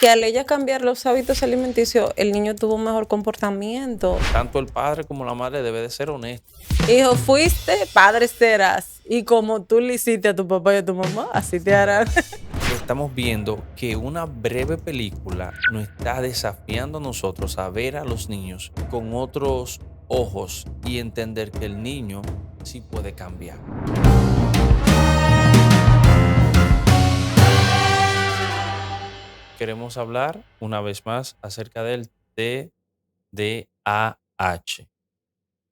que al ella cambiar los hábitos alimenticios, el niño tuvo un mejor comportamiento. Tanto el padre como la madre debe de ser honesto. Hijo, fuiste, padre serás. Y como tú le hiciste a tu papá y a tu mamá, así te harán. Estamos viendo que una breve película nos está desafiando a nosotros a ver a los niños con otros ojos y entender que el niño sí puede cambiar. Queremos hablar una vez más acerca del TDAH,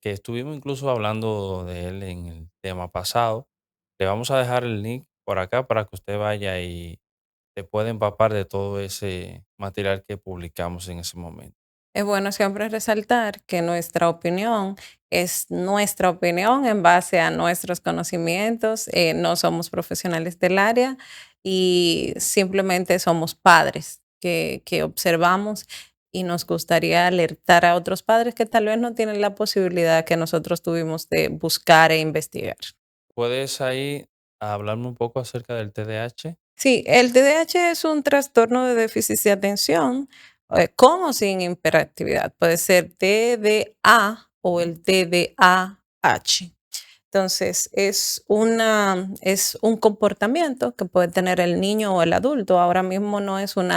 que estuvimos incluso hablando de él en el tema pasado. Le vamos a dejar el link por acá para que usted vaya y se pueda empapar de todo ese material que publicamos en ese momento. Es bueno siempre resaltar que nuestra opinión es nuestra opinión en base a nuestros conocimientos. No somos profesionales del área y simplemente somos padres que observamos y nos gustaría alertar a otros padres que tal vez no tienen la posibilidad que nosotros tuvimos de buscar e investigar. ¿Puedes ahí hablarme un poco acerca del TDAH? Sí, el TDAH es un trastorno de déficit de atención con o sin hiperactividad. Puede ser TDA o Ujú. el TDAH. Entonces, es un comportamiento que puede tener el niño o el adulto. Ahora mismo no es un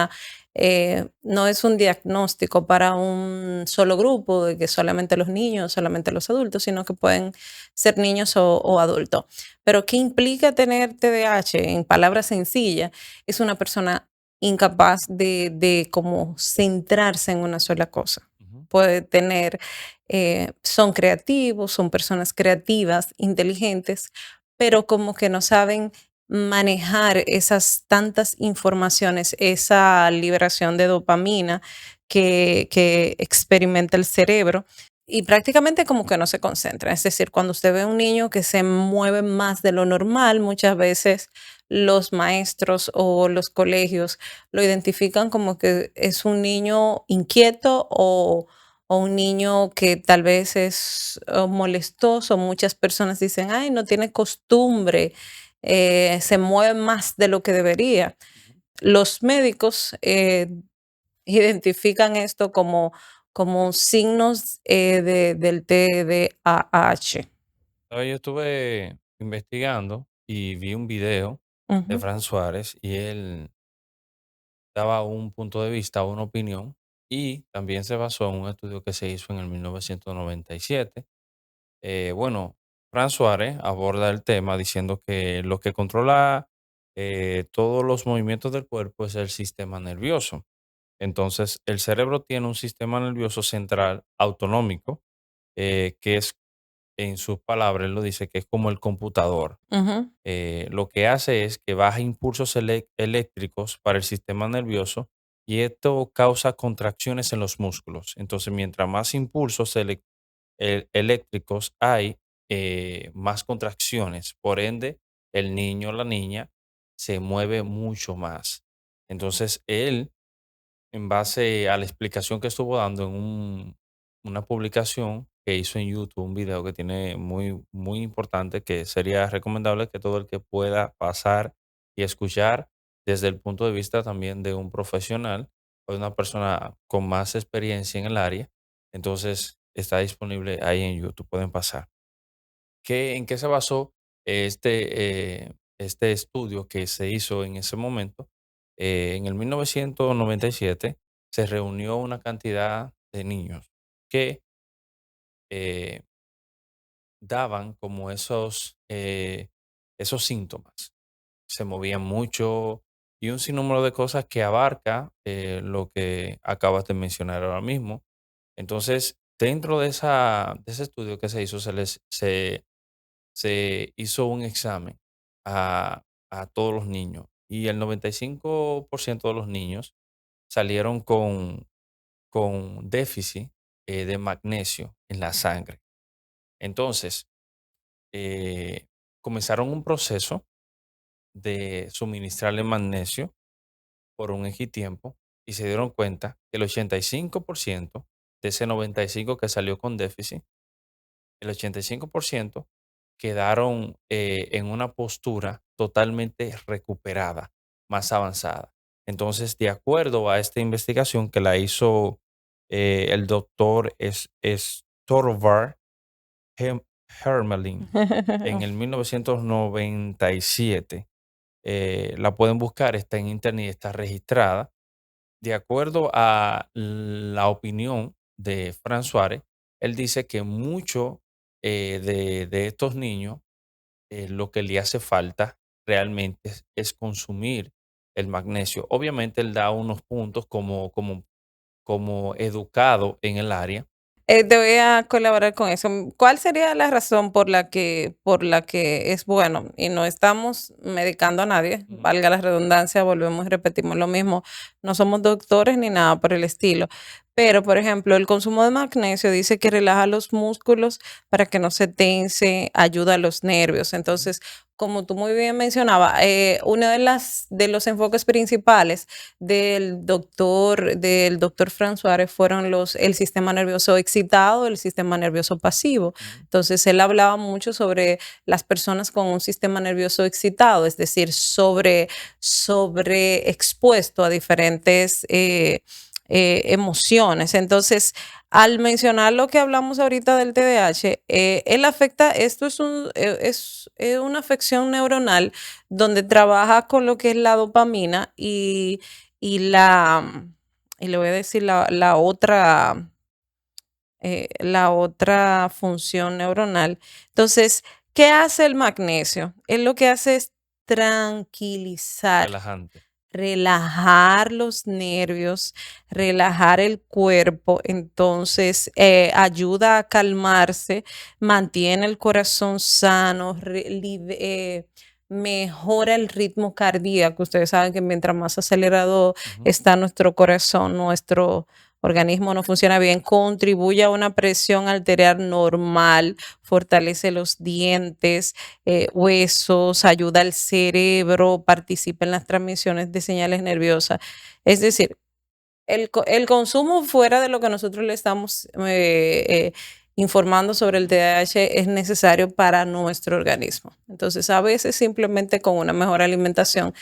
diagnóstico para un solo grupo, de que solamente los niños, solamente los adultos, sino que pueden ser niños o adultos. Pero, ¿qué implica tener TDAH? En palabras sencillas, es una persona incapaz de como centrarse en una sola cosa. Ujú. Puede tener son creativos, son personas creativas, inteligentes, pero como que no saben manejar esas tantas informaciones, esa liberación de dopamina que experimenta el cerebro y prácticamente como que no se concentra. Es decir, cuando usted ve a un niño que se mueve más de lo normal, muchas veces los maestros o los colegios lo identifican como que es un niño inquieto o un niño que tal vez es molestoso. Muchas personas dicen, ay, no tiene costumbre, se mueve más de lo que debería. Ujú. Los médicos identifican esto como signos del TDAH. Yo estuve investigando y vi un video de Ujú, Fran Suárez y él daba un punto de vista, una opinión, y también se basó en un estudio que se hizo en el 1997. Bueno, Fran Suárez aborda el tema diciendo que lo que controla todos los movimientos del cuerpo es el sistema nervioso. Entonces, el cerebro tiene un sistema nervioso central autonómico, que es, en sus palabras, él lo dice, que es como el computador. ujú, Lo que hace es que baja impulsos eléctricos para el sistema nervioso y esto causa contracciones en los músculos. Entonces, mientras más impulsos eléctricos hay, más contracciones. Por ende, el niño o la niña se mueve mucho más. Entonces, él, en base a la explicación que estuvo dando en una publicación que hizo en YouTube, un video que tiene muy, muy importante, que sería recomendable que todo el que pueda pasar y escuchar desde el punto de vista también de un profesional o de una persona con más experiencia en el área. Entonces, está disponible ahí en YouTube, pueden pasar. ¿En qué se basó este estudio que se hizo en ese momento? En el 1997 se reunió una cantidad de niños que eh, daban como esos síntomas. Se movían mucho y un sinnúmero de cosas que abarca lo que acabas de mencionar ahora mismo. Entonces, dentro de ese estudio que se hizo, se hizo un examen a todos los niños y el 95% de los niños salieron con déficit de magnesio en la sangre. Entonces, eh, comenzaron un proceso de suministrarle magnesio por un X tiempo y se dieron cuenta que el 85% de ese 95% que salió con déficit, el 85% quedaron en una postura totalmente recuperada, más avanzada. Entonces, de acuerdo a esta investigación que la hizo el doctor Storvar Hem- Hermelin en el 1997, la pueden buscar, está en internet, está registrada. De acuerdo a la opinión de Fran Suárez, él dice que mucho de estos niños lo que le hace falta realmente es consumir el magnesio. Obviamente él da unos puntos como educado en el área. Te voy a colaborar con eso. ¿Cuál sería la razón por la que es bueno? Y no estamos medicando a nadie, Ujú, valga la redundancia, volvemos y repetimos lo mismo. No somos doctores ni nada por el estilo. Pero, por ejemplo, el consumo de magnesio dice que relaja los músculos para que no se tense, ayuda a los nervios. ujú, Entonces, como tú muy bien mencionabas, uno de los enfoques principales del doctor Fran Suárez fueron el sistema nervioso excitado, el sistema nervioso pasivo. ujú, Entonces, él hablaba mucho sobre las personas con un sistema nervioso excitado, es decir, sobre expuesto a diferentes emociones. Entonces, al mencionar lo que hablamos ahorita del TDAH, él afecta, esto es una afección neuronal donde trabaja con lo que es la dopamina y y le voy a decir la otra función neuronal. Entonces, ¿qué hace el magnesio? Él lo que hace es tranquilizar, relajante. relajar los nervios, relajar el cuerpo, entonces ayuda a calmarse, mantiene el corazón sano, mejora el ritmo cardíaco. Ustedes saben que mientras más acelerado Ujú, está nuestro corazón, nuestro organismo no funciona bien, contribuye a una presión arterial normal, fortalece los dientes, huesos, ayuda al cerebro, participa en las transmisiones de señales nerviosas. Es decir, el consumo fuera de lo que nosotros le estamos informando sobre el ujú. TDAH es necesario para nuestro organismo. Entonces, a veces simplemente con una mejor alimentación,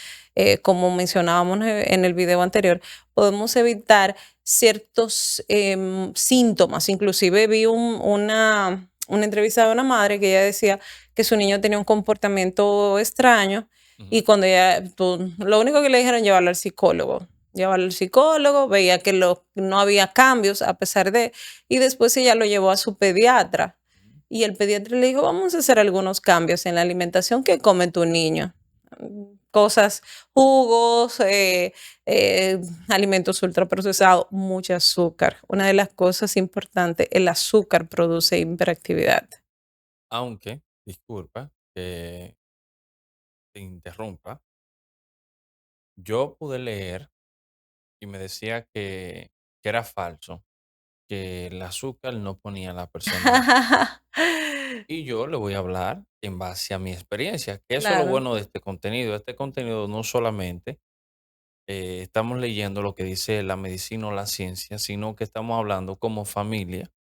como mencionábamos en el video anterior, podemos evitar ciertos síntomas. Inclusive vi una entrevista de una madre que ella decía que su niño tenía un comportamiento extraño y Ujú. cuando lo único que le dijeron llevarlo al psicólogo. Llevarlo al psicólogo, veía que no había cambios a pesar de, y después ella lo llevó a su pediatra. Ujú. Y el pediatra le dijo, vamos a hacer algunos cambios en la alimentación que come tu niño. Cosas, jugos, alimentos ultraprocesados, mucho azúcar. Una de las cosas importantes, el azúcar produce hiperactividad. Aunque, disculpa que te interrumpa, yo pude leer y me decía que era falso, que el azúcar no ponía a la persona mal. Y yo le voy a hablar en base a mi experiencia, que eso es lo Claro, bueno de este contenido. Este contenido no solamente estamos leyendo lo que dice la medicina o la ciencia, sino que estamos hablando como familia,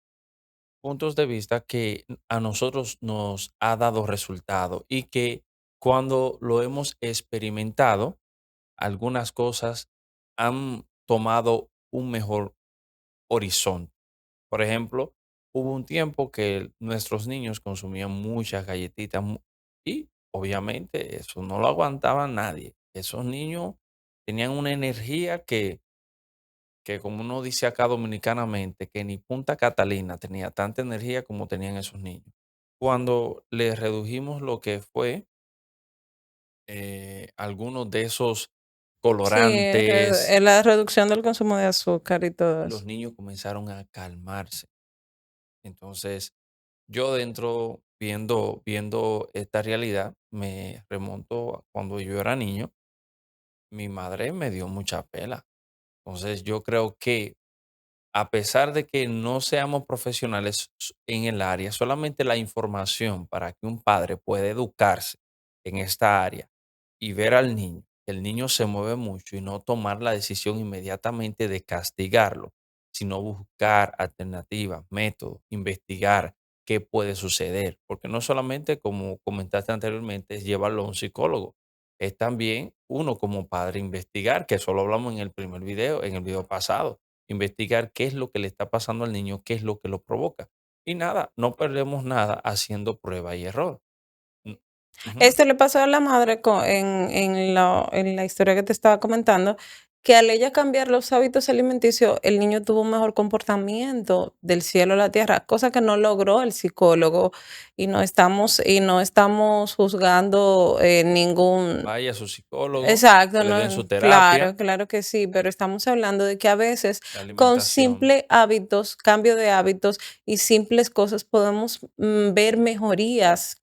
puntos de vista que a nosotros nos ha dado resultado y que cuando lo hemos experimentado, algunas cosas han tomado un mejor horizonte. Por ejemplo, hubo un tiempo que nuestros niños consumían muchas galletitas y obviamente eso no lo aguantaba nadie. Esos niños tenían una energía que como uno dice acá dominicanamente, que ni Punta Catalina tenía tanta energía como tenían esos niños. Cuando les redujimos lo que fue algunos de esos sí, colorantes, la reducción del consumo de azúcar y todo los eso. niños comenzaron a calmarse. Entonces, yo dentro, viendo esta realidad, me remonto a cuando yo era niño, mi madre me dio mucha pela. Entonces, yo creo que a pesar de que no seamos profesionales en el área, solamente la información para que un padre pueda educarse en esta área y ver al niño, que el niño se mueve mucho y no tomar la decisión inmediatamente de castigarlo, sino buscar alternativas, métodos, investigar qué puede suceder, porque no solamente, como comentaste anteriormente, es llevarlo a un psicólogo. es también uno como padre investigar, que eso lo hablamos en el primer video, en el video pasado, investigar qué es lo que le está pasando al niño, qué es lo que lo provoca. Y nada, no perdemos nada haciendo prueba y error. Mm, ujú. Esto le pasó a la madre en la historia que te estaba comentando, que al ella cambiar los hábitos alimenticios, el niño tuvo un mejor comportamiento del cielo a la tierra, cosa que no logró el psicólogo y no estamos juzgando ningún. Vaya a su psicólogo, Exacto, que le den no, su terapia claro, claro que sí, pero estamos hablando de que a veces de con alimentación. simples hábitos, cambio de hábitos y simples cosas podemos ver mejorías,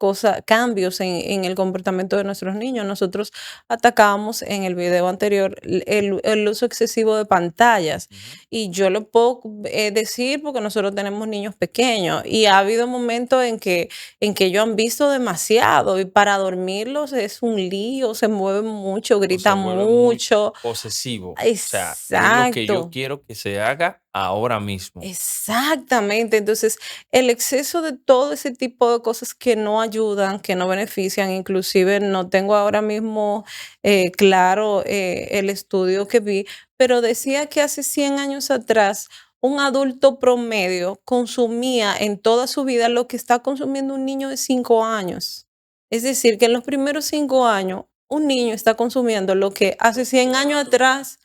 cambios en el comportamiento de nuestros niños. Nosotros atacábamos en el video anterior el uso excesivo de pantallas Ujú. y yo lo puedo decir porque nosotros tenemos niños pequeños y ha habido momentos en que ellos han visto demasiado y para dormirlos es un lío, se mueven mucho, O se gritan vuelve muy mucho. posesivo. O sea, es lo que yo Exacto. quiero que se haga ahora mismo. Exactamente. Entonces, el exceso de todo ese tipo de cosas que no ayudan, que no benefician, inclusive no tengo ahora mismo claro el estudio que vi, pero decía que hace 100 años atrás un adulto promedio consumía en toda su vida lo que está consumiendo un niño de 5 años. Es decir, que en los primeros 5 años un niño está consumiendo lo que hace 100 años atrás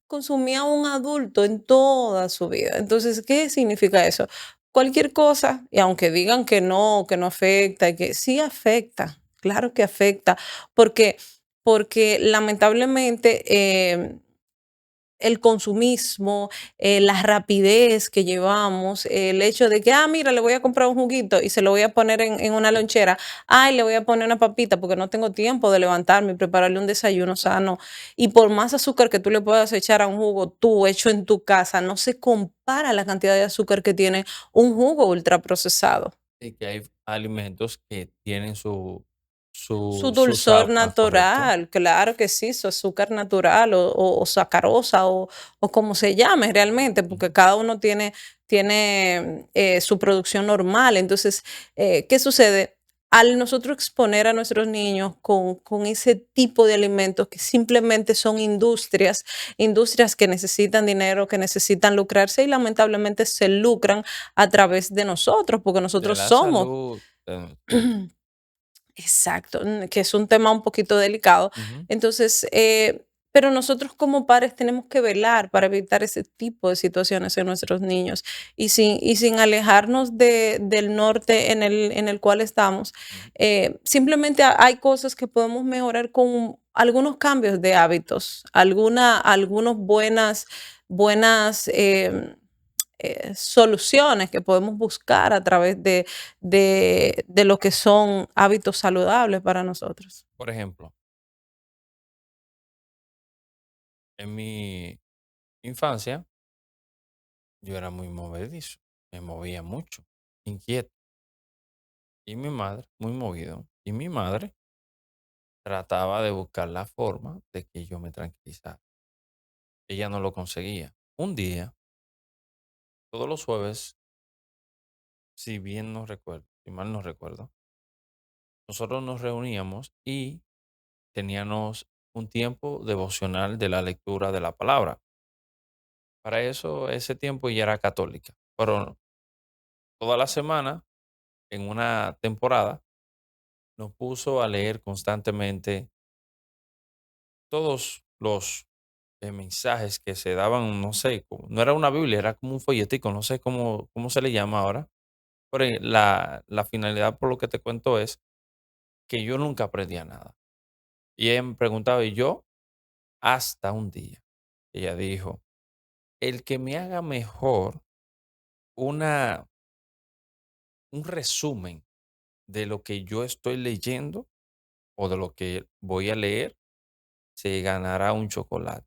consumía un adulto en toda su vida. Entonces, ¿qué significa eso? Cualquier cosa, y aunque digan que no afecta, que sí afecta, claro que afecta, porque, porque lamentablemente el consumismo, la rapidez que llevamos, el hecho de que, mira, le voy a comprar un juguito y se lo voy a poner en una lonchera, ay, le voy a poner una papita porque no tengo tiempo de levantarme y prepararle un desayuno sano. Y por más azúcar que tú le puedas echar a un jugo tú hecho en tu casa, no se compara la cantidad de azúcar que tiene un jugo ultraprocesado. Y que hay alimentos que tienen Su su dulzor sauca, ¿correcto? natural, claro que sí, su azúcar natural o sacarosa o como se llame realmente, porque Ujú. cada uno tiene su producción normal. Entonces, ¿qué sucede? Al nosotros exponer a nuestros niños con ese tipo de alimentos que simplemente son industrias, industrias que necesitan dinero, que necesitan lucrarse y lamentablemente se lucran a través de nosotros, porque De nosotros la somos. salud, sí. Exacto, que es un tema un poquito delicado. Ujú. Entonces, pero nosotros como padres tenemos que velar para evitar ese tipo de situaciones en nuestros niños y sin alejarnos del norte en el cual estamos. Ujú. Simplemente hay cosas que podemos mejorar con algunos cambios de hábitos, algunas buenas soluciones que podemos buscar a través de lo que son hábitos saludables para nosotros. Por ejemplo, en mi infancia, yo era muy movedizo, me movía mucho, inquieto. Y mi madre, muy movido, y mi madre trataba de buscar la forma de que yo me tranquilizara. Ella no lo conseguía. Un día, todos los jueves, si bien no recuerdo, si mal no recuerdo, nosotros nos reuníamos y teníamos un tiempo devocional de la lectura de la palabra. Para eso, ese tiempo ella era católica, pero toda la semana, en una temporada, nos puso a leer constantemente todos los mensajes que se daban, no sé, no era una Biblia, era como un folletico, no sé cómo se le llama ahora, pero la finalidad por lo que te cuento es que yo nunca aprendía nada. Y ella me preguntaba, y yo, hasta un día, ella dijo, el que me haga mejor una, un resumen de lo que yo estoy leyendo o de lo que voy a leer, se ganará un chocolate.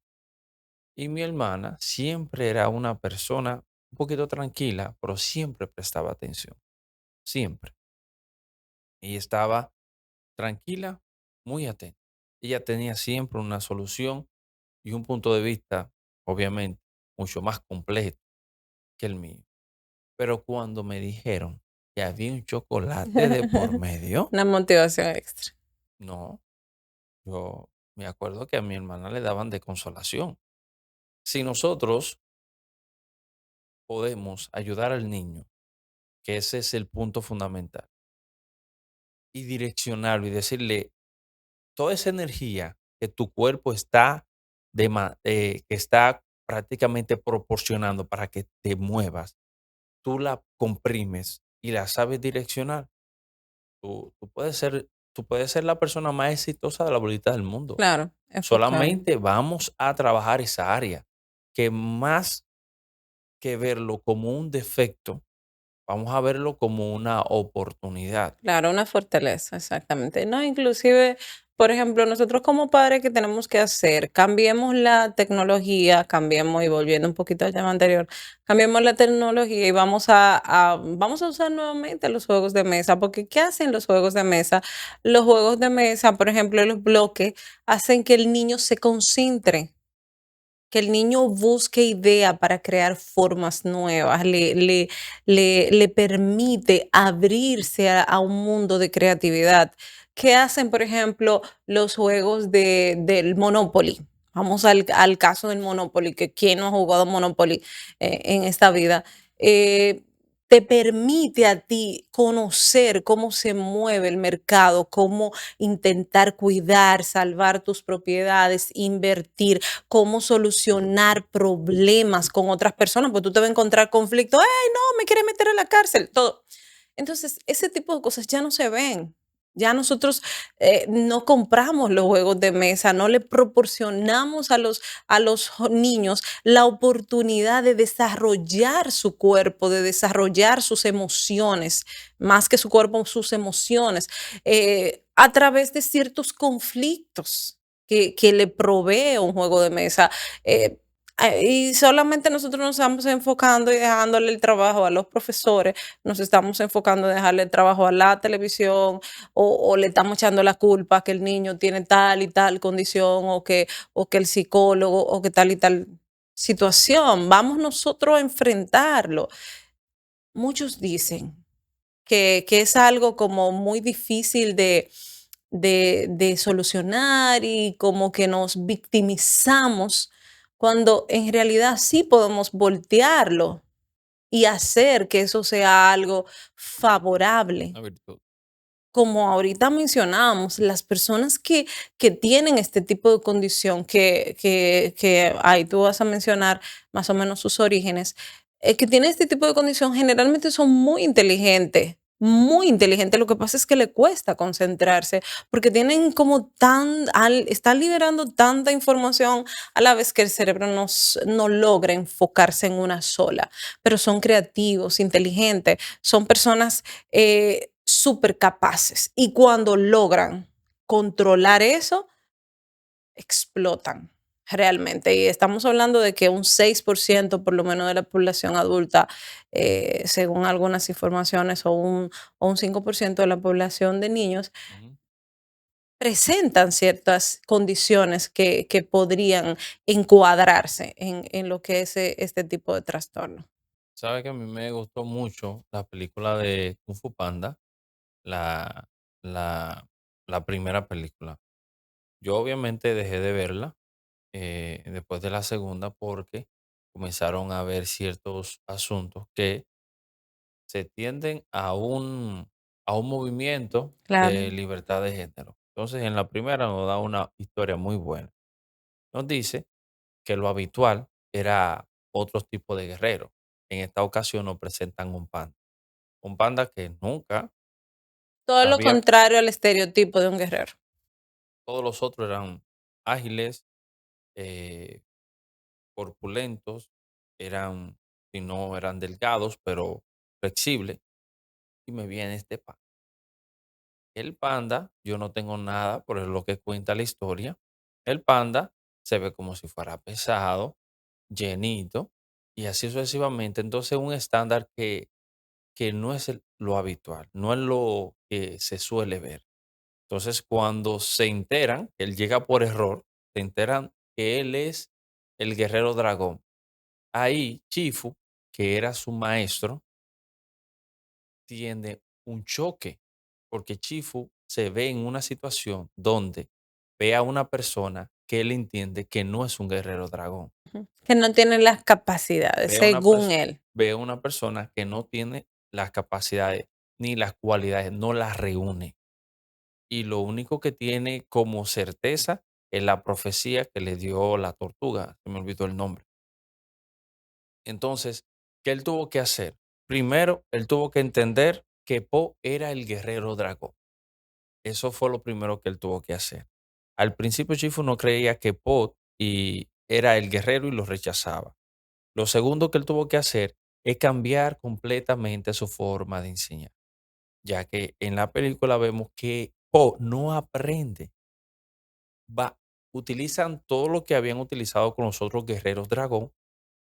Y mi hermana siempre era una persona un poquito tranquila, pero siempre prestaba atención, siempre. Ella estaba tranquila, muy atenta. Ella tenía siempre una solución y un punto de vista, obviamente, mucho más completo que el mío. Pero cuando me dijeron que había un chocolate de por medio, Una motivación extra. no. Yo me acuerdo que a mi hermana le daban de consolación. Si nosotros podemos ayudar al niño, que ese es el punto fundamental, y direccionarlo y decirle toda esa energía que tu cuerpo está, que está prácticamente proporcionando para que te muevas, tú la comprimes y la sabes direccionar, tú puedes ser la persona más exitosa de la bolita del mundo. Claro, enfocar. Solamente vamos a trabajar esa área, que más que verlo como un defecto, vamos a verlo como una oportunidad. Claro, una fortaleza, exactamente. No, inclusive, por ejemplo, nosotros como padres, ¿qué tenemos que hacer? Cambiemos la tecnología, cambiemos, y volviendo un poquito al tema anterior, cambiemos la tecnología y vamos a usar nuevamente los juegos de mesa, porque ¿qué hacen los juegos de mesa? Los juegos de mesa, por ejemplo, los bloques, hacen que el niño se concentre, que el niño busque idea para crear formas nuevas, le permite abrirse a un mundo de creatividad. ¿Qué hacen, por ejemplo, los juegos del Monopoly? Vamos al caso del Monopoly, que quién no ha jugado Monopoly en esta vida. Te permite a ti conocer cómo se mueve el mercado, cómo intentar cuidar, salvar tus propiedades, invertir, cómo solucionar problemas con otras personas, porque tú te vas a encontrar conflicto, ay, no, me quiere meter a la cárcel, todo. Entonces, ese tipo de cosas ya no se ven. Ya nosotros no compramos los juegos de mesa, no le proporcionamos a los niños la oportunidad de desarrollar su cuerpo, de desarrollar sus emociones, más que su cuerpo, sus emociones, a través de ciertos conflictos que le provee un juego de mesa. eh, y solamente nosotros nos estamos enfocando y dejándole el trabajo a los profesores, nos estamos enfocando en dejarle el trabajo a la televisión, o le estamos echando la culpa que el niño tiene tal y tal condición, o que el psicólogo, o que tal y tal situación. Vamos nosotros a enfrentarlo. Muchos dicen que es algo como muy difícil de solucionar, y como que nos victimizamos, cuando en realidad sí podemos voltearlo y hacer que eso sea algo favorable. Una virtud. Como ahorita mencionábamos, las personas que tienen este tipo de condición, que ahí tú vas a mencionar más o menos sus orígenes, que tienen este tipo de condición generalmente son muy inteligentes, muy inteligentes. Lo que pasa es que le cuesta concentrarse, porque tienen como están liberando tanta información a la vez, que el cerebro no logra enfocarse en una sola, pero son creativos, inteligentes, son personas súper capaces, y cuando logran controlar eso, explotan realmente. Y estamos hablando de que un 6% por lo menos de la población adulta, según algunas informaciones, o un 5% de la población de niños, Ujú. presentan ciertas condiciones que podrían encuadrarse en lo que es este tipo de trastorno. Sabe que a mí me gustó mucho la película de Kung Fu Panda, la, la, la primera película. Yo obviamente dejé de verla después de la segunda porque comenzaron a ver ciertos asuntos que se tienden a un movimiento Claro. de libertad de género. Entonces, en la primera nos da una historia muy buena. Nos dice que lo habitual era otro tipo de guerrero. En esta ocasión nos presentan un panda que nunca Todo lo había, contrario al estereotipo de un guerrero. todos los otros eran ágiles, eh, corpulentos, eran, si no eran delgados, pero flexibles. Y me viene este panda. El panda, yo no tengo nada por lo que cuenta la historia. El panda se ve como si fuera pesado, llenito, y así sucesivamente. Entonces, un estándar que no es lo habitual, no es lo que se suele ver. Entonces, cuando se enteran, que él llega por error, se enteran que él es el guerrero dragón. Ahí, Chifu, que era su maestro, tiene un choque, porque Chifu se ve en una situación donde ve a una persona que él entiende que no es un guerrero dragón. Ujú. Que no tienen las capacidades, Ve a una según pers él. ve a una persona que no tiene las capacidades ni las cualidades, no las reúne. Y lo único que tiene como certeza es la profecía que le dio la tortuga, se me olvidó el nombre. Entonces, ¿qué él tuvo que hacer? Primero, él tuvo que entender que Po era el guerrero dragón. Eso fue lo primero que él tuvo que hacer. Al principio, Chifu no creía que Po era el guerrero y lo rechazaba. Lo segundo que él tuvo que hacer es cambiar completamente su forma de enseñar, ya que en la película vemos que Po no aprende, va, utilizan todo lo que habían utilizado con los otros guerreros dragón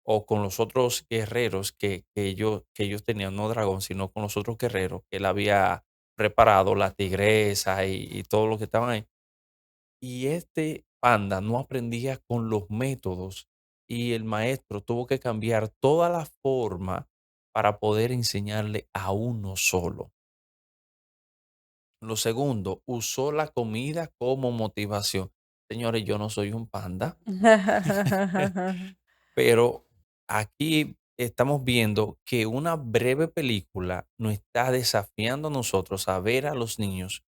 o con los otros guerreros que ellos tenían, no dragón, sino con los otros guerreros que él había preparado, la tigresa y todo lo que estaban ahí. Y este panda no aprendía con los métodos y el maestro tuvo que cambiar toda la forma para poder enseñarle a uno solo. Lo segundo, usó la comida como motivación. Señores, yo no soy un panda, pero aquí estamos viendo que una breve película nos está desafiando a nosotros a ver a los niños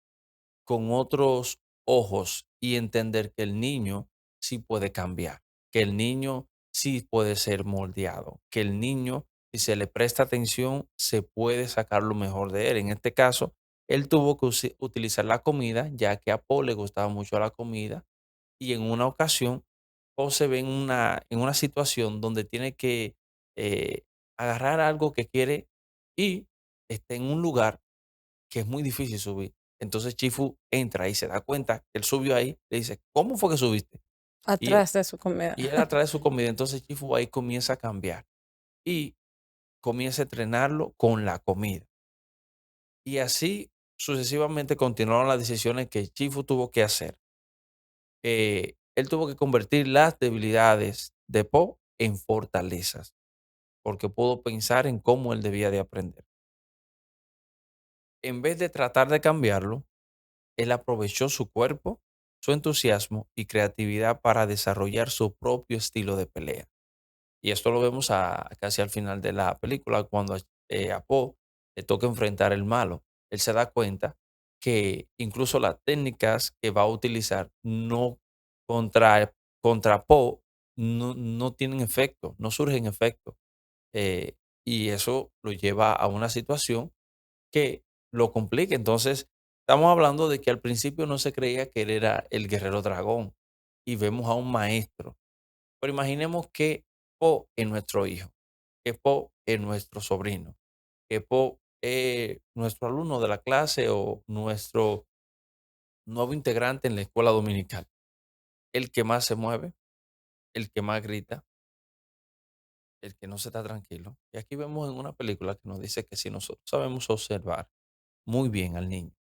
con otros ojos y entender que el niño sí puede cambiar, que el niño sí puede ser moldeado, que el niño, si se le presta atención, se puede sacar lo mejor de él. En este caso, él tuvo que utilizar la comida, ya que a Paul le gustaba mucho la comida, y en una ocasión, Paul se ve en una situación donde tiene que agarrar algo que quiere y está en un lugar que es muy difícil subir. Entonces Chifu entra y se da cuenta que él subió ahí, le dice: "¿Cómo fue que subiste?". Y él Atrás de su comida. y él atrae su comida. Entonces Chifu ahí comienza a cambiar y comienza a entrenarlo con la comida. Y así sucesivamente continuaron las decisiones que Chifu tuvo que hacer. Él tuvo que convertir las debilidades de Po en fortalezas, porque pudo pensar en cómo él debía de aprender. En vez de tratar de cambiarlo, él aprovechó su cuerpo, su entusiasmo y creatividad para desarrollar su propio estilo de pelea. Y esto lo vemos casi al final de la película, cuando a Poe le toca enfrentar el malo. Él se da cuenta que incluso las técnicas que va a utilizar no contra Poe no tienen efecto, no surgen efecto. Eh, y eso lo lleva a una situación que lo complique. Entonces, estamos hablando de que al principio no se creía que él era el guerrero dragón y vemos a un maestro. Pero imaginemos que Po es nuestro hijo, que Po es nuestro sobrino, que Po es nuestro alumno de la clase o nuestro nuevo integrante en la escuela dominical. El que más se mueve, el que más grita, el que no se está tranquilo. Y aquí vemos en una película que nos dice que si nosotros sabemos observar muy bien al niño,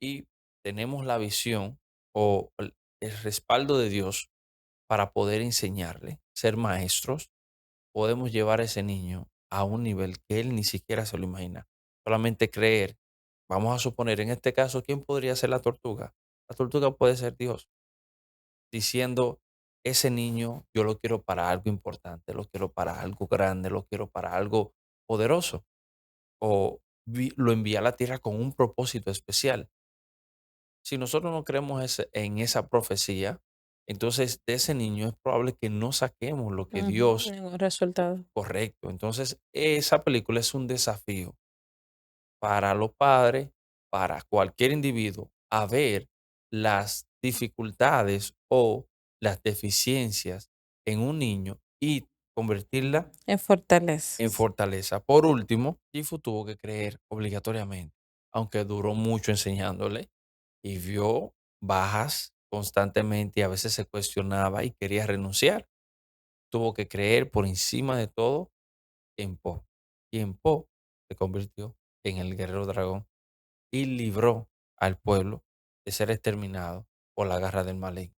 y tenemos la visión o el respaldo de Dios para poder enseñarle, ser maestros, podemos llevar a ese niño a un nivel que él ni siquiera se lo imagina. Solamente creer. Vamos a suponer, en este caso, ¿quién podría ser la tortuga? La tortuga puede ser Dios, diciendo, ese niño yo lo quiero para algo importante, lo quiero para algo grande, lo quiero para algo poderoso. O lo envía a la tierra con un propósito especial. Si nosotros no creemos en esa profecía, entonces de ese niño es probable que no saquemos lo que Ujú, Dios ningún resultado. correcto. Entonces, esa película es un desafío para los padres, para cualquier individuo, a ver las dificultades o las deficiencias en un niño y convertirla En en fortalezas. fortaleza. Por último, Gifu tuvo que creer obligatoriamente, aunque duró mucho enseñándole y vio bajas constantemente y a veces se cuestionaba y quería renunciar. Tuvo que creer por encima de todo en Po. Y en Po se convirtió en el guerrero dragón y libró al pueblo de ser exterminado por la garra del maligno.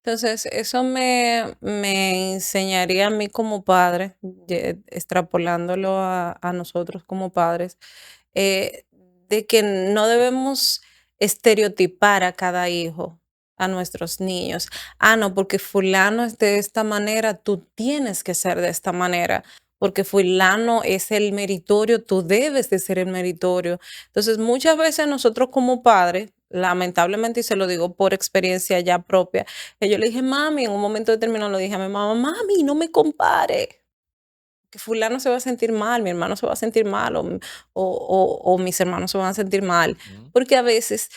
Entonces, eso me enseñaría a mí como padre, extrapolándolo a nosotros como padres, de que no debemos estereotipar a cada hijo, a nuestros niños. Ah, no, porque fulano es de esta manera, tú tienes que ser de esta manera. Porque fulano es el meritorio, tú debes de ser el meritorio. Entonces, muchas veces nosotros como padres, lamentablemente, y se lo digo por experiencia ya propia, que yo le dije, mami, en un momento determinado le dije a mi mamá, mami, no me compare, que fulano se va a sentir mal, mi hermano se va a sentir mal, o mis hermanos se van a sentir mal, Ujú. porque a veces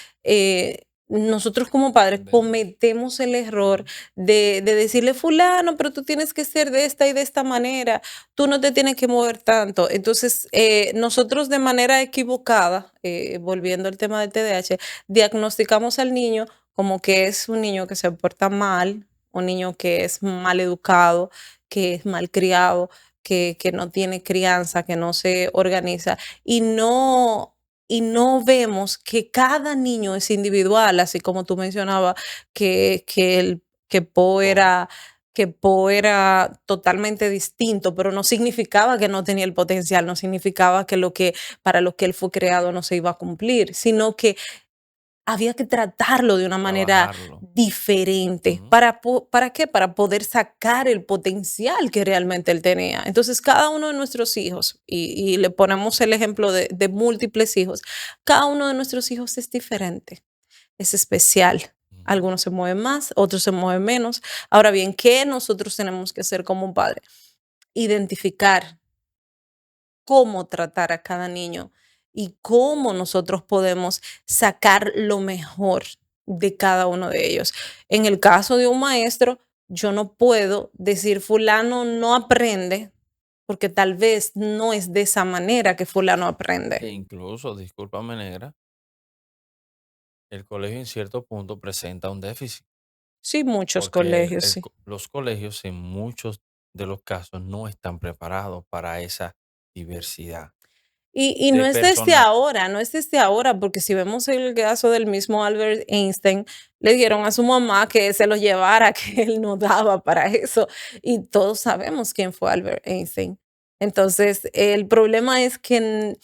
nosotros como padres Vemos. cometemos el error Ujú. de decirle, fulano, pero tú tienes que ser de esta y de esta manera, tú no te tienes que mover tanto. Entonces, nosotros de manera equivocada, volviendo al tema del TDAH, diagnosticamos al niño como que es un niño que se porta mal, un niño que es mal educado, que es mal criado, que no tiene crianza, que no se organiza y no vemos que cada niño es individual, así como tú mencionabas que que Po. Que Po era totalmente distinto, pero no significaba que no tenía el potencial, no significaba que lo que para lo que él fue creado no se iba a cumplir, sino que había que tratarlo de una manera Trabajarlo. diferente. Ujú. ¿Para qué? Para poder sacar el potencial que realmente él tenía. Entonces, cada uno de nuestros hijos, y le ponemos el ejemplo de múltiples hijos, cada uno de nuestros hijos es diferente, es especial. Ujú. Algunos se mueven más, otros se mueven menos. Ahora bien, ¿qué nosotros tenemos que hacer como padre? Identificar cómo tratar a cada niño y cómo nosotros podemos sacar lo mejor de cada uno de ellos. En el caso de un maestro, yo no puedo decir fulano no aprende porque tal vez no es de esa manera que fulano E aprende. incluso, discúlpame, negra, el colegio en cierto punto presenta un déficit, Sí, muchos porque colegios, sí. los colegios en muchos de los casos no están preparados para esa diversidad Y no de es desde personas. ahora, no es desde ahora, porque si vemos el caso del mismo Albert Einstein, le dijeron a su mamá que se lo llevara, que él no daba para eso. Y todos sabemos quién fue Albert Einstein. Entonces, el problema es que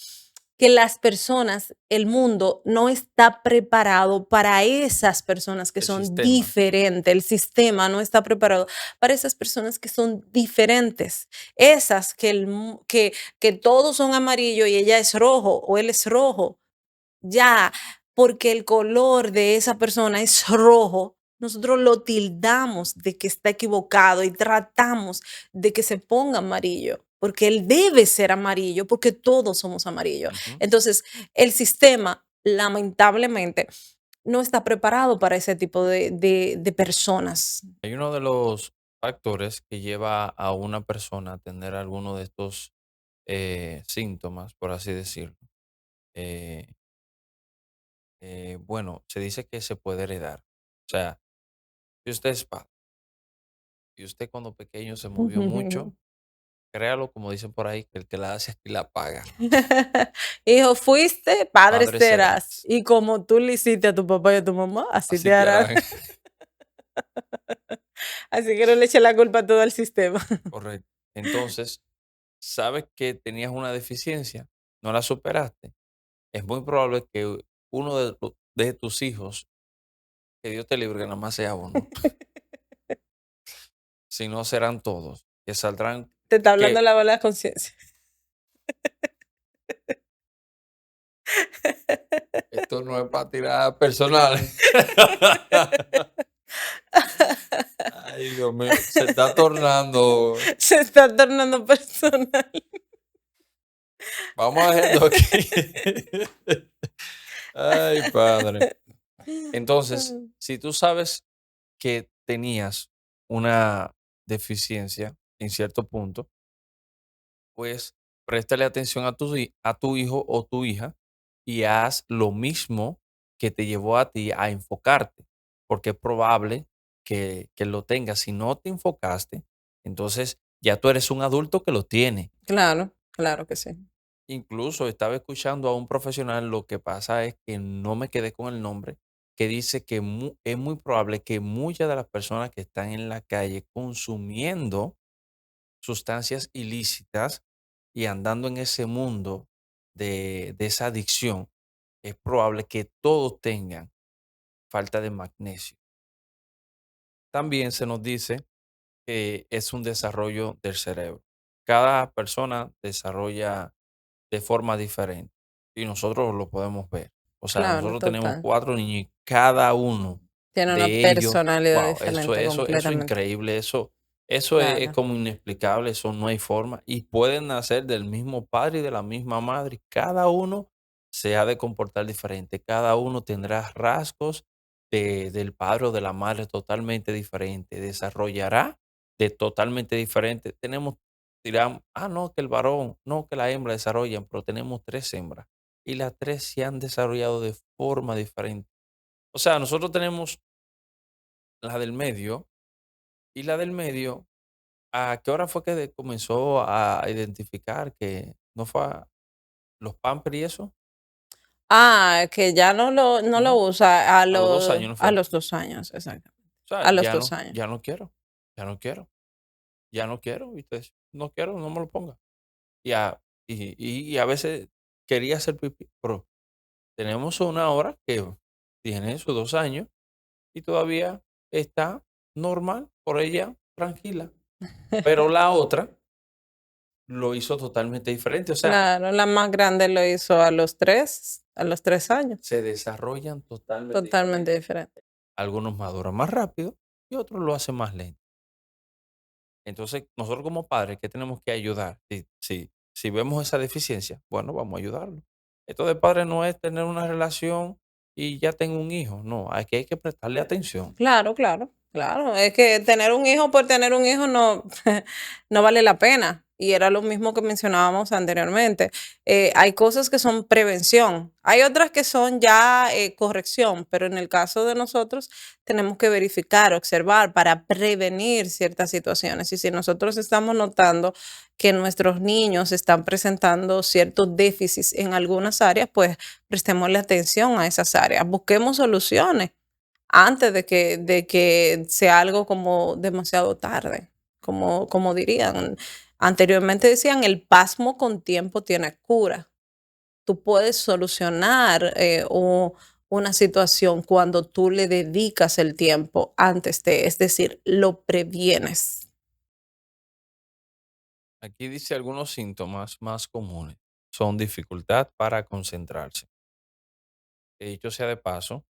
las personas, el mundo no está preparado para esas personas que El son sistema. diferentes. El sistema no está preparado para esas personas que son diferentes. Esas que todos son amarillos y ella es rojo o él es rojo, ya, porque el color de esa persona es rojo, nosotros lo tildamos de que está equivocado y tratamos de que se ponga amarillo, porque él debe ser amarillo, porque todos somos amarillos. Ujú. Entonces, el sistema, lamentablemente, no está preparado para ese tipo de personas. Hay uno de los factores que lleva a una persona a tener alguno de estos síntomas, por así decirlo. eh, bueno, se dice que se puede heredar. O sea, si usted es padre y usted cuando pequeño se movió mucho, créalo, como dicen por ahí, que el que la hace aquí la paga. Hijo, fuiste, padre Padre serás. serás. Y como tú le hiciste a tu papá y a tu mamá, así Así te te harás. harán. Así que no le eche la culpa todo al sistema. Correcto. Entonces, sabes que tenías una deficiencia, no la superaste. Es muy probable que uno de tus hijos, que Dios te libre, que nada más sea uno, si no serán todos, que saldrán, Te está hablando que la mala conciencia. esto no es para tirar personal. Ay, Dios mío, se está tornando. Se está tornando personal. Vamos a dejarlo aquí. Ay, padre. Entonces, si tú sabes que tenías una deficiencia en cierto punto, pues préstale atención a a tu hijo o tu hija y haz lo mismo que te llevó a ti a enfocarte, porque es probable que lo tengas. Si no te enfocaste, entonces ya tú eres un adulto que lo tiene. Claro, claro que sí. Incluso estaba escuchando a un profesional, lo que pasa es que no me quedé con el nombre, que dice que es muy probable que muchas de las personas que están en la calle consumiendo sustancias ilícitas y andando en ese mundo de esa adicción, es probable que todos tengan falta de magnesio. También se nos dice que es un desarrollo del cerebro. Cada persona desarrolla de forma diferente y nosotros lo podemos ver. O sea, Claro, nosotros tenemos total. 4 niños y cada uno Tiene una de ellos, personalidad wow, eso diferente eso eso es completamente. increíble, eso es Claro. como inexplicable, eso no hay forma, y pueden nacer del mismo padre y de la misma madre. Cada uno se ha de comportar diferente, cada uno tendrá rasgos del padre o de la madre totalmente diferente, desarrollará de totalmente diferente. Dirán: "Ah, no, que el varón, no, que la hembra desarrollan", pero tenemos 3 hembras, y las 3 se han desarrollado de forma diferente. O sea, nosotros tenemos la del medio, y la del medio, ¿a qué hora fue que comenzó a identificar que no fue los Pampers y eso? Ah, que ya no lo Ujú. usa A los 2 años, ¿no a fue? los 2 años, exacto. O sea, A los 2 años. ya no quiero, ya no quiero, ya no quiero, ¿viste? No quiero, no me lo ponga. Y a veces quería hacer pipí, pero tenemos una hora que tiene sus 2 años y todavía está normal, por ella tranquila, pero la otra lo hizo totalmente diferente, o sea, Claro, la más grande lo hizo a los 3 años, se desarrollan totalmente totalmente diferente. diferente. Algunos maduran más rápido y otros lo hacen más lento. Entonces, nosotros como padres, ¿qué tenemos que ayudar? Si vemos esa deficiencia, bueno, vamos a ayudarlo. Esto de padre no es tener una relación y ya tengo un hijo, no, aquí hay que prestarle atención. Claro, claro, claro. Es que tener un hijo por tener un hijo no, no vale la pena. Y era lo mismo que mencionábamos anteriormente. Hay cosas que son prevención, hay otras que son ya corrección, pero en el caso de nosotros tenemos que verificar, observar para prevenir ciertas situaciones. Y si nosotros estamos notando que nuestros niños están presentando ciertos déficits en algunas áreas, pues prestémosle atención a esas áreas, busquemos soluciones antes de que sea algo como demasiado tarde, como dirían. Anteriormente decían: "El pasmo con tiempo tiene cura". Tú puedes solucionar, una situación cuando tú le dedicas el tiempo antes de, es decir, lo previenes. Aquí dice algunos síntomas más comunes. Son dificultad para concentrarse. Que dicho sea de paso,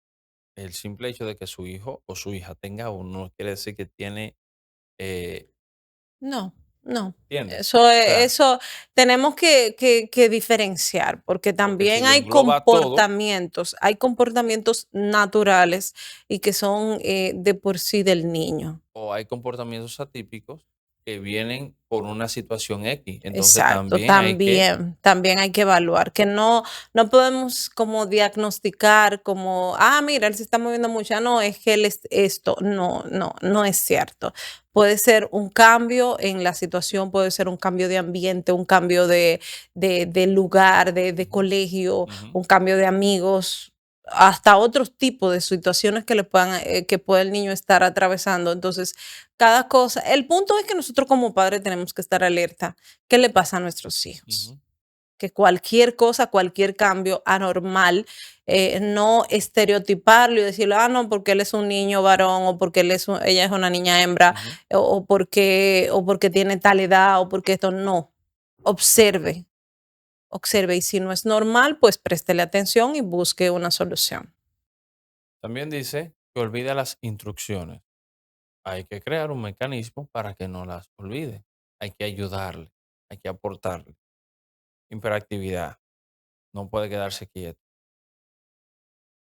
el simple hecho de que su hijo o su hija tenga uno no quiere decir que tiene, eh, No, no. ¿entiendes? Eso O sea, eso tenemos que diferenciar, porque porque si también lo engloba todo, hay comportamientos naturales y que son, de por sí del niño. o hay comportamientos atípicos que vienen por una situación X. Entonces Exacto, también hay que, también hay que evaluar, que no podemos como diagnosticar como, mira, él se está moviendo mucho, no, es que él es esto, no es cierto. Puede ser un cambio en la situación, puede ser un cambio de ambiente, un cambio de lugar, de ujú, colegio, ujú, un cambio de amigos, hasta otros tipos de situaciones que le puedan, que pueda el niño estar atravesando. Entonces, cada cosa, el punto es que nosotros como padres tenemos que estar alerta. ¿Qué le pasa a nuestros hijos? ujú, Que cualquier cosa, cualquier cambio anormal, no estereotiparlo y decirlo, no, porque él es un niño varón o porque ella es una niña hembra ujú. o porque tiene tal edad o porque esto no. Observe, observe y si no es normal, pues préstele atención y busque una solución. También dice que olvida las instrucciones. Hay que crear un mecanismo para que no las olvide. Hay que ayudarle, hay que aportarle. Hiperactividad, no puede quedarse quieto.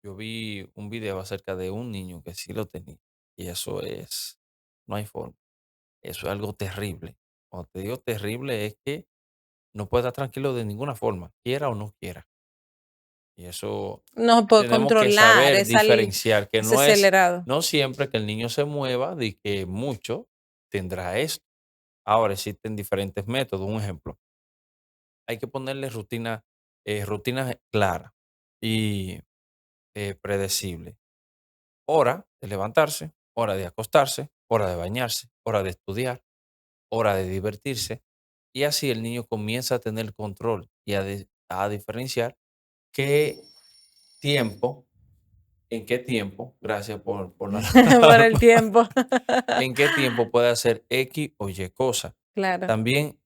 Yo vi un video acerca de un niño que sí lo tenía y eso es, no hay forma. Eso es algo terrible. Cuando te digo terrible es que no puede estar tranquilo de ninguna forma, quiera o no quiera. Y eso No se puede tenemos que controlar, saber diferenciar que es no es, acelerado. no siempre que el niño se mueva, de que mucho tendrá esto. Ahora existen diferentes métodos. Un ejemplo, hay que ponerle rutinas claras y predecibles. Hora de levantarse, hora de acostarse, hora de bañarse, hora de estudiar, hora de divertirse. Y así el niño comienza a tener control y a diferenciar qué tiempo, en qué tiempo, gracias por la Por el tiempo. en qué tiempo puede hacer X o Y cosa. Claro. También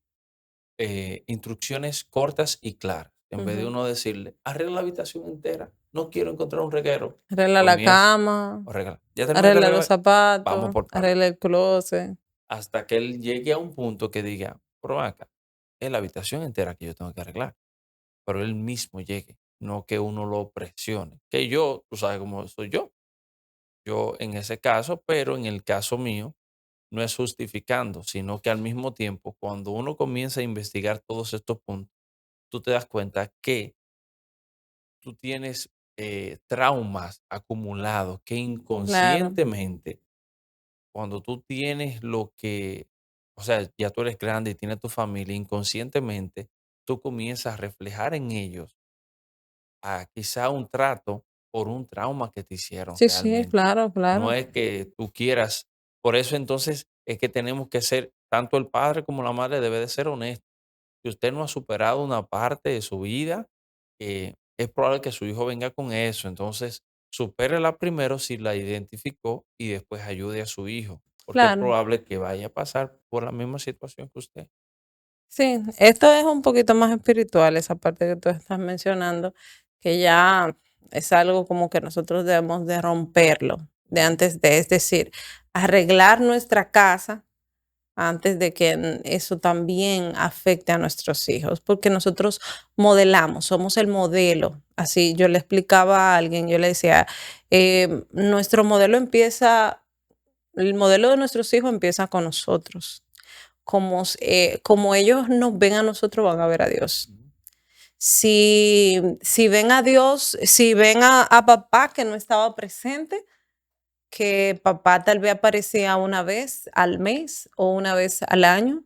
instrucciones cortas y claras. En vez de Ujú. uno decirle, arregla la habitación entera, no quiero encontrar un reguero, Arregla la comienza cama, a arreglar. Ya terminaste de arregla los arreglar, vamos zapatos, por parte. arregla el closet. Hasta que él llegue a un punto que diga, pero ven acá, es la habitación entera que yo tengo que arreglar. Pero él mismo llegue, no que uno lo presione. Que yo, tú sabes cómo soy yo en ese caso, pero en el caso mío, no es justificando, sino que al mismo tiempo, cuando uno comienza a investigar todos estos puntos, tú te das cuenta que tú tienes traumas acumulados que Claro. inconscientemente, cuando tú tienes lo que, o sea, ya tú eres grande y tienes tu familia, inconscientemente, tú comienzas a reflejar en ellos a quizá un trato por un trauma que te hicieron Sí, sí, realmente. claro, No claro. es que tú quieras, por eso entonces es que tenemos que ser, tanto el padre como la madre debe de ser honesto. Si usted no ha superado una parte de su vida, es probable que su hijo venga con eso. Entonces, supérela primero si la identificó y después ayude a su hijo, porque es Claro. probable que vaya a pasar por la misma situación que usted. Sí, esto es un poquito más espiritual, esa parte que tú estás mencionando, que ya es algo como que nosotros debemos de romperlo de Ujú, antes de, es decir, arreglar nuestra casa antes de que eso también afecte a nuestros hijos, porque nosotros modelamos, somos el modelo. Así yo le explicaba a alguien, yo le decía, nuestro modelo empieza, el modelo de nuestros hijos empieza con nosotros. Como ellos nos ven a nosotros, van a ver a Dios. ujú. Si ven a Dios, si ven a papá que no estaba presente, que papá tal vez aparecía una vez al mes o una vez al año,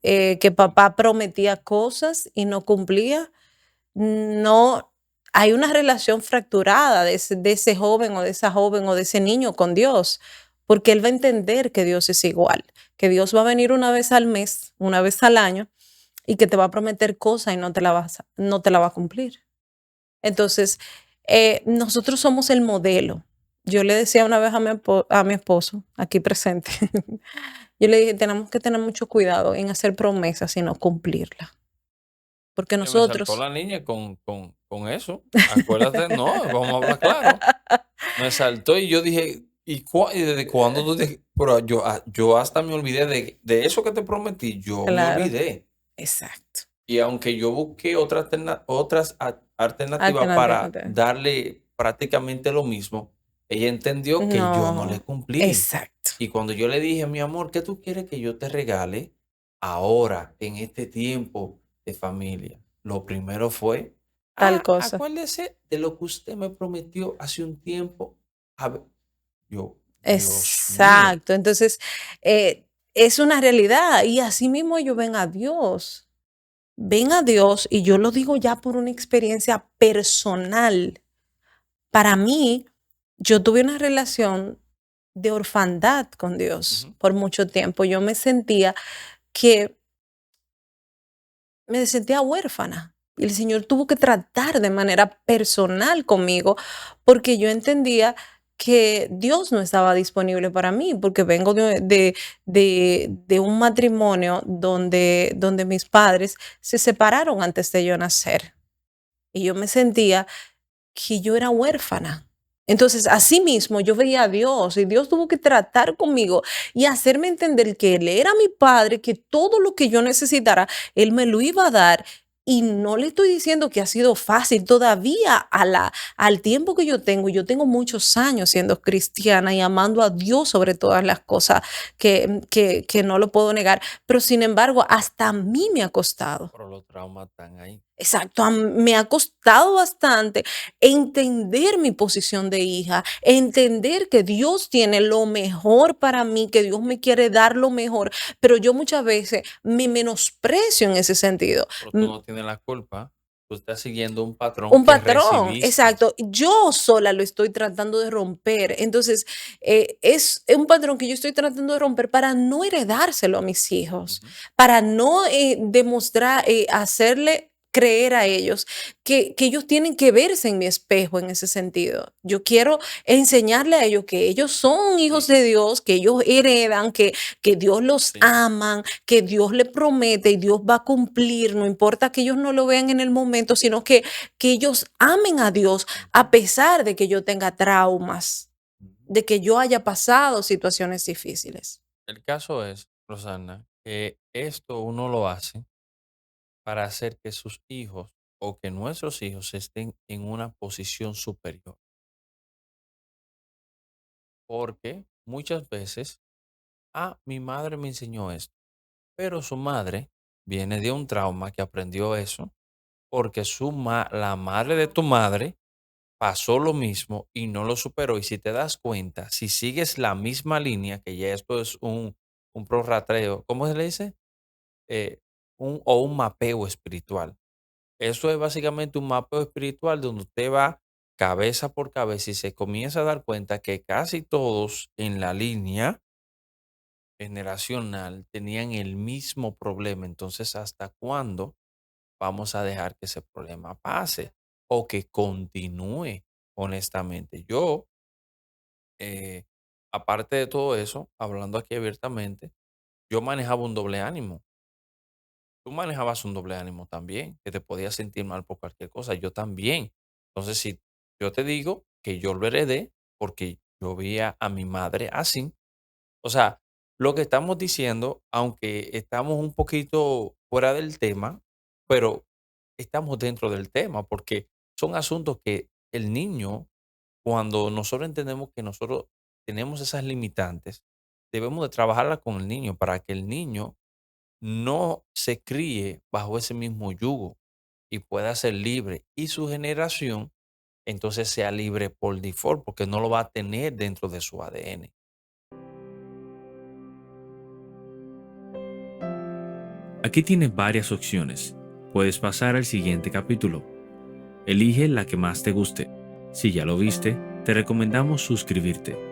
que papá prometía cosas y no cumplía, no hay una relación fracturada de ese joven o de esa joven o de ese niño con Dios, porque él va a entender que Dios es igual, que Dios va a venir una vez al mes, una vez al año y que te va a prometer cosas y no te la va a cumplir. Entonces, nosotros somos el modelo. Yo le decía una vez a mi esposo, aquí presente, yo le dije, tenemos que tener mucho cuidado en hacer promesas y no cumplirlas, porque Se me saltó nosotros la niña con eso. Acuérdate, no, vamos a hablar claro. Me saltó y yo dije, ¿y desde cuándo tú dijiste? Pero yo hasta me olvidé de eso que te prometí, yo me Claro, olvidé. exacto. Y aunque yo busqué otras alternativas para Alternativa. darle prácticamente lo mismo, ella entendió que yo no le No, cumplí. exacto, Y cuando yo le dije, mi amor, ¿qué tú quieres que yo te regale ahora, en este tiempo de familia? Lo primero fue, tal cosa. acuérdese de lo que usted me prometió hace un tiempo. A ver, yo, Dios mío. Exacto. Entonces, es una realidad y así mismo ellos ven a Dios. Ven a Dios y yo lo digo ya por una experiencia personal. Para mí, yo tuve una relación de orfandad con Dios Ujú, por mucho tiempo. Yo que me sentía huérfana. Y el Señor tuvo que tratar de manera personal conmigo porque yo entendía que Dios no estaba disponible para mí, porque vengo de un matrimonio donde mis padres se separaron antes de yo nacer. Y yo me sentía que yo era huérfana. Entonces, así mismo yo veía a Dios y Dios tuvo que tratar conmigo y hacerme entender que Él era mi padre, que todo lo que yo necesitara, Él me lo iba a dar. Y no le estoy diciendo que ha sido fácil todavía al tiempo que yo tengo muchos años siendo cristiana y amando a Dios sobre todas las cosas, que no lo puedo negar, pero sin embargo, hasta a mí me ha costado. pero los traumas están ahí. Exacto, me ha costado bastante entender mi posición de hija, entender que Dios tiene lo mejor para mí, que Dios me quiere dar lo mejor, pero yo muchas veces me menosprecio en ese sentido. Pero tú Mm, no tienes la culpa. Tú estás siguiendo un patrón Un que patrón, recibiste. exacto. Yo sola lo estoy tratando de romper. Entonces, es un patrón que yo estoy tratando de romper para no heredárselo a mis hijos, Ujú. para no demostrar, hacerle. creer a ellos que ellos tienen que verse en mi espejo en ese sentido. Yo quiero enseñarle a ellos que ellos son hijos Sí, de Dios, que ellos heredan, que Dios los sí, aman, que Dios le promete y Dios va a cumplir, no importa que ellos no lo vean en el momento, sino que ellos amen a Dios ujú, a pesar de que yo tenga traumas, ujú. de que yo haya pasado situaciones difíciles. El caso es, Rosana, que esto uno lo hace para hacer que sus hijos o que nuestros hijos estén en una posición superior. Porque muchas veces, mi madre me enseñó esto, pero su madre viene de un trauma que aprendió eso porque la madre de tu madre pasó lo mismo y no lo superó. Y si te das cuenta, si sigues la misma línea, que ya esto es un prorrateo, ¿cómo se le dice? Eh, un mapeo espiritual. Eso es básicamente un mapeo espiritual donde usted va cabeza por cabeza y se comienza a dar cuenta que casi todos en la línea generacional tenían el mismo problema. Entonces, ¿hasta cuándo vamos a dejar que ese problema pase o que continúe? Honestamente, yo, eh, aparte de todo eso, hablando aquí abiertamente, yo manejaba un doble ánimo. Tú manejabas un doble ánimo también, que te podías sentir mal por cualquier cosa, yo también. Entonces, si yo te digo que yo lo heredé porque yo veía a mi madre así, o sea, lo que estamos diciendo, aunque estamos un poquito fuera del tema, pero estamos dentro del tema, porque son asuntos que el niño, cuando nosotros entendemos que nosotros tenemos esas limitantes, debemos de trabajarla con el niño para que el niño no se críe bajo ese mismo yugo y pueda ser libre y su generación entonces sea libre por default porque no lo va a tener dentro de su ADN. Aquí tienes varias opciones. Puedes pasar al siguiente capítulo. Elige la que más te guste. Si ya lo viste, te recomendamos suscribirte.